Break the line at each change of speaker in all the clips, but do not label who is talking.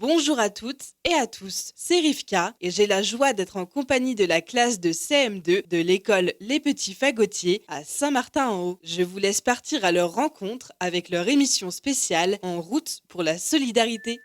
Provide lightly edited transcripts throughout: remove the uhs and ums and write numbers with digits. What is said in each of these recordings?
Bonjour à toutes et à tous, c'est Rivka et j'ai la joie d'être en compagnie de la classe de CM2 de l'école Les Petits Fagotiers à Saint-Martin-en-Haut. Je vous laisse partir à leur rencontre avec leur émission spéciale En route pour la solidarité.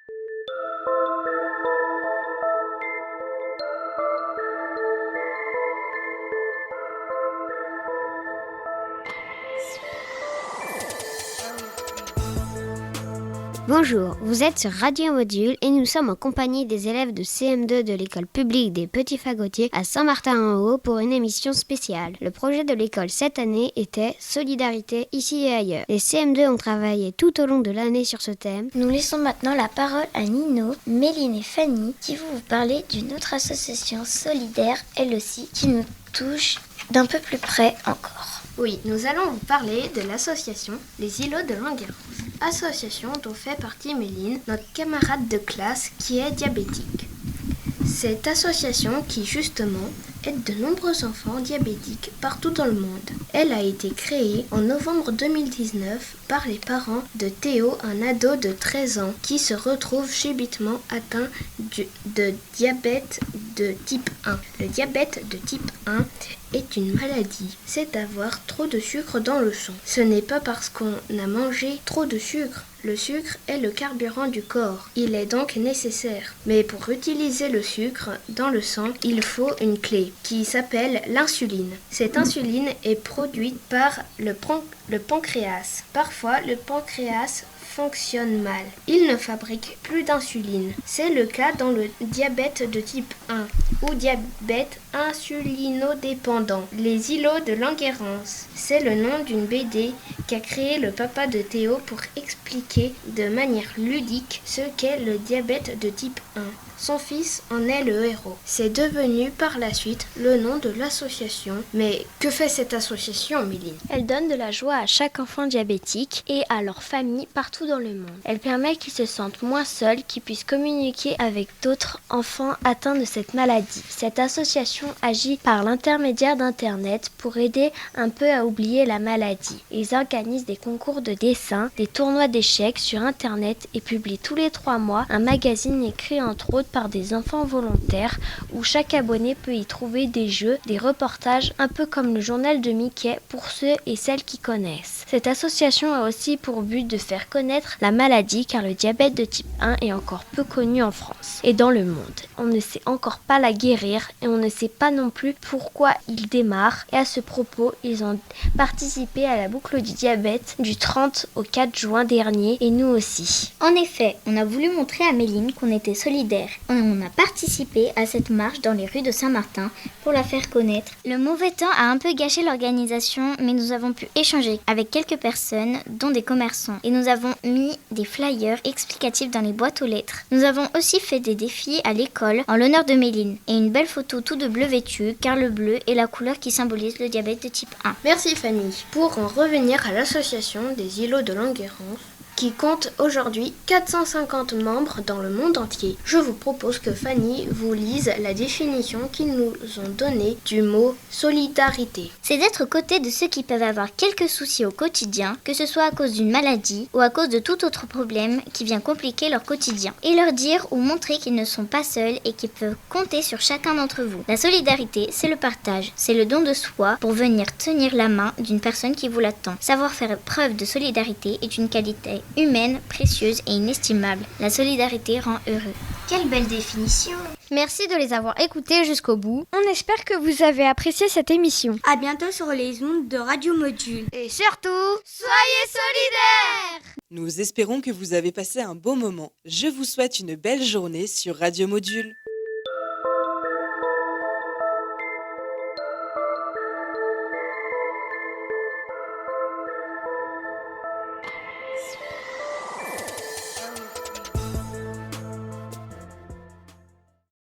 Bonjour, vous êtes sur Radio Module et nous sommes en compagnie des élèves de CM2 de l'école publique des Petits Fagotiers à Saint-Martin-en-Haut pour une émission spéciale. Le projet de l'école cette année était Solidarité ici et ailleurs. Les CM2 ont travaillé tout au long de l'année sur ce thème.
Nous laissons maintenant la parole à Nino, Méline et Fanny qui vont vous parler d'une autre association solidaire, elle aussi, qui nous touche d'un peu plus près encore.
Oui, nous allons vous parler de l'association Les Îlots de Languérance. Association dont fait partie Méline, notre camarade de classe qui est diabétique. Cette association qui justement aide de nombreux enfants diabétiques partout dans le monde. Elle a été créée en novembre 2019 par les parents de Théo, un ado de 13 ans qui se retrouve subitement atteint de diabète de type 1. Le diabète de type 1 est une maladie, c'est avoir trop de sucre dans le sang. Ce n'est pas parce qu'on a mangé trop de sucre. Le sucre est le carburant du corps. Il est donc nécessaire. Mais pour utiliser le sucre dans le sang, il faut une clé qui s'appelle l'insuline. Cette insuline est produite par le pancréas. Parfois, le pancréas fonctionne mal. Il ne fabrique plus d'insuline. C'est le cas dans le diabète de type 1 ou diabète insulinodépendant. Les îlots de Languérance, c'est le nom d'une BD qu'a créé le papa de Théo pour expliquer de manière ludique ce qu'est le diabète de type 1. Son fils en est le héros. C'est devenu par la suite le nom de l'association. Mais que fait cette association, Méline ?
Elle donne de la joie à chaque enfant diabétique et à leur famille partout dans le monde. Elle permet qu'ils se sentent moins seuls, qu'ils puissent communiquer avec d'autres enfants atteints de cette maladie. Cette association agit par l'intermédiaire d'Internet pour aider un peu à oublier la maladie. Ils organisent des concours de dessin, des tournois d'échecs sur Internet et publient tous les 3 mois un magazine écrit entre autres par des enfants volontaires où chaque abonné peut y trouver des jeux, des reportages, un peu comme le journal de Mickey pour ceux et celles qui connaissent. Cette association a aussi pour but de faire connaître la maladie car le diabète de type 1 est encore peu connu en France et dans le monde. On ne sait encore pas la guérir et on ne sait pas non plus pourquoi il démarre et à ce propos, ils ont participé à la boucle du diabète du 30 au 4 juin dernier et nous aussi.
En effet, on a voulu montrer à Méline qu'on était solidaires. On a participé à cette marche dans les rues de Saint-Martin pour la faire connaître. Le mauvais temps a un peu gâché l'organisation, mais nous avons pu échanger avec quelques personnes, dont des commerçants. Et nous avons mis des flyers explicatifs dans les boîtes aux lettres. Nous avons aussi fait des défis à l'école en l'honneur de Méline. Et une belle photo tout de bleu vêtu, car le bleu est la couleur qui symbolise le diabète de type 1.
Merci Fanny. Pour en revenir à l'association des îlots de Languérance, qui compte aujourd'hui 450 membres dans le monde entier. Je vous propose que Fanny vous lise la définition qu'ils nous ont donnée du mot solidarité.
C'est d'être aux côtés de ceux qui peuvent avoir quelques soucis au quotidien, que ce soit à cause d'une maladie ou à cause de tout autre problème qui vient compliquer leur quotidien. Et leur dire ou montrer qu'ils ne sont pas seuls et qu'ils peuvent compter sur chacun d'entre vous. La solidarité, c'est le partage, c'est le don de soi pour venir tenir la main d'une personne qui vous l'attend. Savoir faire preuve de solidarité est une qualité humaine, précieuse et inestimable. La solidarité rend heureux.
Quelle belle définition!
Merci de les avoir écoutés jusqu'au bout. On espère que vous avez apprécié cette émission.
À bientôt sur les ondes de Radio Module.
Et surtout,
soyez solidaires!
Nous espérons que vous avez passé un beau moment. Je vous souhaite une belle journée sur Radio Module.